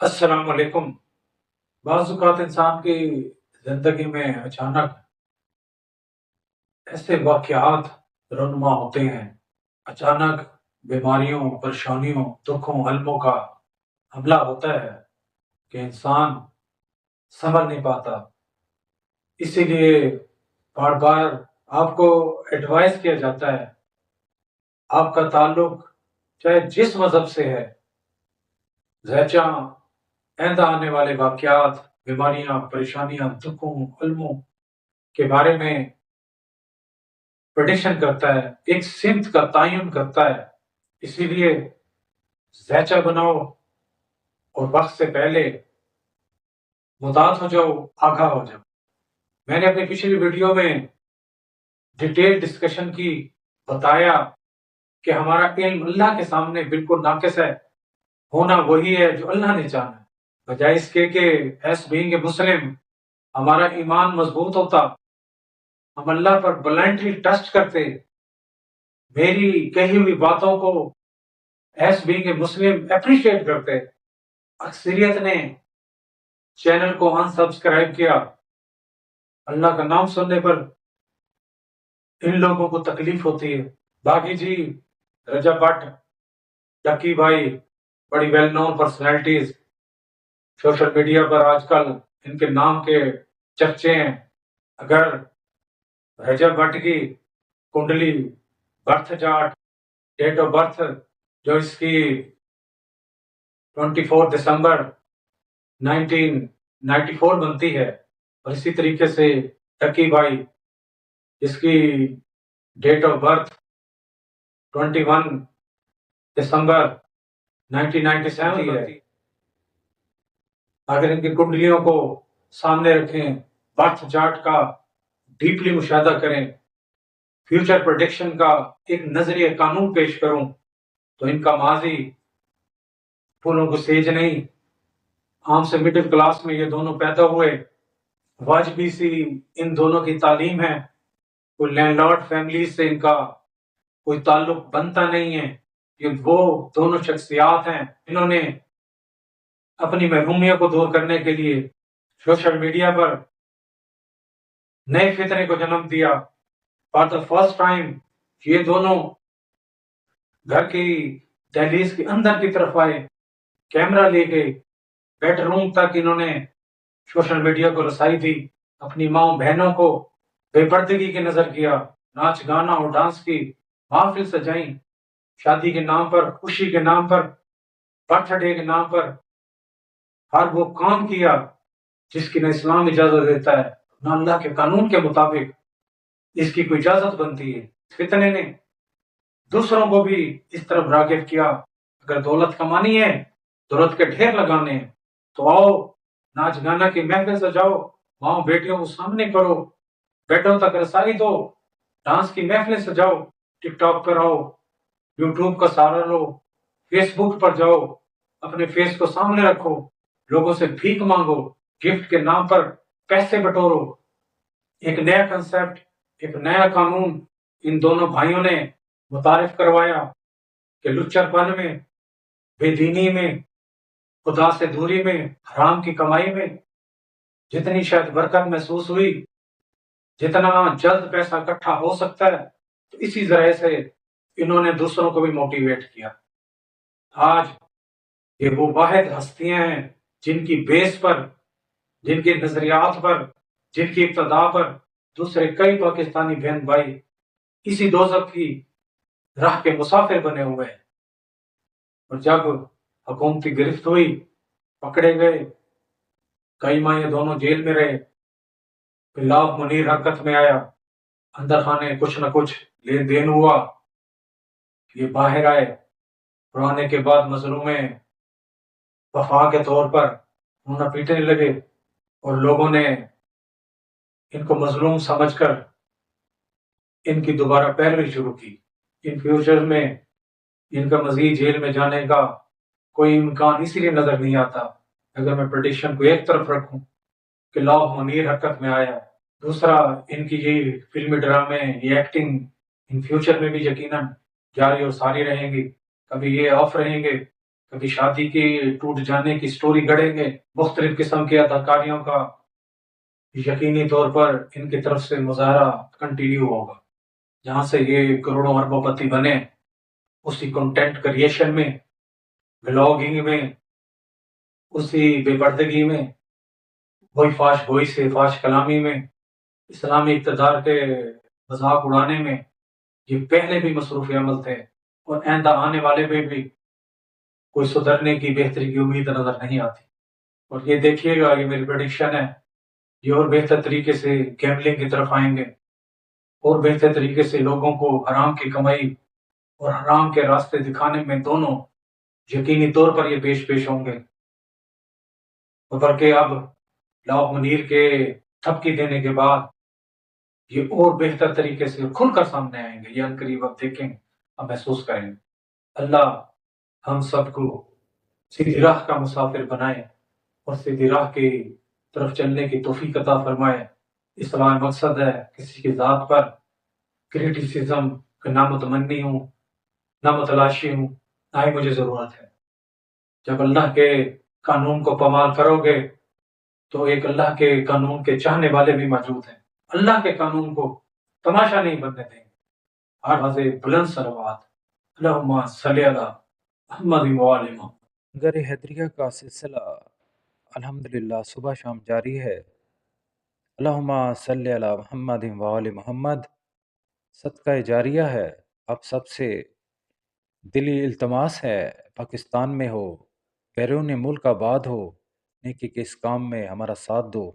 السلام علیکم۔ بعض اوقات انسان کی زندگی میں اچانک ایسے واقعات رونما ہوتے ہیں، اچانک بیماریوں، پریشانیوں، دکھوں، علموں کا حملہ ہوتا ہے کہ انسان سنبھل نہیں پاتا۔ اسی لیے بار بار آپ کو ایڈوائز کیا جاتا ہے، آپ کا تعلق چاہے جس مذہب سے ہے، زیچاں آئندہ آنے والے واقعات، بیماریاں، پریشانیاں، دکھوں، علموں کے بارے میں پریڈکشن کرتا ہے، ایک سمت کا تعین کرتا ہے۔ اسی لیے زیچہ بناؤ اور وقت سے پہلے مدعات ہو جاؤ، آگاہ ہو جاؤ۔ میں نے اپنی پچھلی ویڈیو میں ڈیٹیل ڈسکشن کی، بتایا کہ ہمارا علم اللہ کے سامنے بالکل ناقص ہے، ہونا وہی ہے جو اللہ نے چاہا ہے، بجائے اس کے کہ ایس بینگ اے مسلم ہمارا ایمان مضبوط ہوتا، ہم اللہ پر بلائنڈلی ٹرسٹ کرتے، میری کہی ہوئی باتوں کو S being a Muslim appreciate کرتے۔ اکثریت نے چینل کو ان سبسکرائب کیا۔ اللہ کا نام سننے پر ان لوگوں کو تکلیف ہوتی ہے۔ باقی جی، رجب بٹ، ڈکی بھائی، بڑی well known personalities, social media پر آج کل ان کے نام کے چرچے ہیں۔ اگر رجب بٹ کی کنڈلی، birth chart, date of birth جو اس کی 24 دسمبر 1994 بنتی ہے، اور اسی طریقے سے ٹکی بھائی جس کی ڈیٹ آف برتھ 21 دسمبر 1997 ہے، اگر ان کی کنڈلیوں کو سامنے رکھیں، برتھ چارٹ کا ڈیپلی مشاہدہ کریں، فیوچر پریڈکشن کا ایک نظریہ قانون پیش کروں، تو ان کا ماضی پھولوں کو سیج نہیں۔ عام سے مڈل کلاس میں یہ دونوں پیدا ہوئے، واجبی سی ان دونوں کی تعلیم ہے، کوئی لینڈ لارڈ فیملی سے ان کا کوئی تعلق بنتا نہیں ہے۔ یہ وہ دونوں شخصیات ہیں جنہوں نے اپنی محرومیوں کو دور کرنے کے لیے سوشل میڈیا پر نئے فتنے کو جنم دیا۔ فار دا فرسٹ ٹائم یہ دونوں گھر کی دہلیز کے اندر کی طرف آئے، کیمرہ لے گئے، بیڈ روم تک انہوں نے سوشل میڈیا کو رسائی دی، اپنی ماں بہنوں کو بے پردگی کی نظر کیا، ناچ گانا اور ڈانس کی محافل سجائیں، شادی کے نام پر، خوشی کے نام پر، برتھ ڈے کے نام پر ہر وہ کام کیا جس کی نہ اسلام اجازت دیتا ہے، نہ اللہ کے قانون کے مطابق اس کی کوئی اجازت بنتی ہے۔ فتنے نے دوسروں کو بھی اس طرف راغب کیا، اگر دولت کمانی ہے، دولت کے ڈھیر لگانے ہیں، تو آؤ ناچ گانا کی محفل سجاؤ، ماں بیٹیوں کو سامنے کرو، بیٹوں تک رسائی دو، ڈانس کی محفلیں سجاؤ، ٹک ٹاک پر آؤ، یوٹیوب کا سہارا لو، فیس بک پر جاؤ، اپنے فیس کو سامنے رکھو، لوگوں سے بھیک مانگو، گفٹ کے نام پر پیسے بٹورو۔ ایک نیا کنسپٹ، ایک نیا قانون ان دونوں بھائیوں نے متعارف کروایا کہ لچر پن میں، بے دینی میں، خدا سے دوری میں، حرام کی کمائی میں جتنی شاید برکت محسوس ہوئی، جتنا جلد پیسہ اکٹھا ہو سکتا ہے، تو اسی ذرائع سے انہوں نے دوسروں کو بھی موٹیویٹ کیا۔ آج یہ وہ واحد ہستیاں ہیں جن کی بیس پر، جن کے نظریات پر، جن کی ابتدا پر دوسرے کئی پاکستانی بہن بھائی اسی دوزخ کی راہ کے مسافر بنے ہوئے ہیں۔ اور جب حکومتی گرفت ہوئی، پکڑے گئے، کئی ماہ یہ دونوں جیل میں رہے، پھر لاکھ منیر حرکت میں آیا، اندر خانے کچھ نہ کچھ لین دین ہوا، یہ باہر آئے، پرانے کے بعد مظلومیں وفا کے طور پر انہیں پیٹنے لگے، اور لوگوں نے ان کو مظلوم سمجھ کر ان کی دوبارہ پیروی شروع کی۔ ان فیوچر میں ان کا مزید جیل میں جانے کا کوئی امکان اسی لیے نظر نہیں آتا، اگر میں پریڈکشن کو ایک طرف رکھوں کہ لاکھ منیر حرکت میں آیا، دوسرا ان کی یہ فلمی ڈرامے، یہ ایکٹنگ ان فیوچر میں بھی یقیناً جاری اور ساری رہیں گی، کبھی یہ آف رہیں گے، کبھی شادی کے ٹوٹ جانے کی سٹوری گڑھیں گے، مختلف قسم کی اداکاریوں کا یقینی طور پر ان کی طرف سے مظاہرہ کنٹینیو ہوگا، جہاں سے یہ کروڑوں اربوں پتی بنے اسی کنٹینٹ کریشن میں، بلاگنگ میں، اسی بے پردگی میں، وہی فاش گوئی سے فاش کلامی میں، اسلامی اقتدار کے مذاق اڑانے میں، یہ پہلے بھی مصروف عمل تھے اور آئندہ آنے والے میں بھی کوئی سدھرنے کی بہتری کی امید نظر نہیں آتی۔ اور یہ دیکھیے گا، یہ میری پریڈکشن ہے، یہ اور بہتر طریقے سے گیملنگ کی طرف آئیں گے، اور بہتر طریقے سے لوگوں کو حرام کی کمائی اور حرام کے راستے دکھانے میں دونوں یقینی طور پر یہ پیش ہوں گے۔ اور بلکہ اب لاؤ منیر کے تھپکی دینے کے بعد یہ اور بہتر طریقے سے کھل کر سامنے آئیں گے، یہ عنقریب اب دیکھیں گے، اب محسوس کریں گے۔ اللہ ہم سب کو سیدھی راہ کا مسافر بنائے اور سیدھی راہ کی طرف چلنے کی توفیق عطا فرمائے۔ اسلام مقصد ہے، کسی کی ذات پر کریٹیسزم کا نہ متمنی ہوں، نہ متلاشی ہوں، نہ ہی مجھے ضرورت ہے۔ جب اللہ کے قانون کو پامال کرو گے تو ایک اللہ کے قانون کے چاہنے والے بھی موجود ہیں، اللہ کے قانون کو تماشا نہیں بننے دیں گے۔ ہر واضح بلند صلوات اللہم صلی علی محمد و آل محمد۔ گر حیدریہ کا سلسلہ الحمدللہ صبح شام جاری ہے۔ اللہم صلی علی محمد و آل محمد صدقہ جاریہ ہے۔ اب سب سے دلی التماس ہے، پاکستان میں ہو، بیرون ملک آباد ہو، نیکی کے اس کام میں ہمارا ساتھ دو۔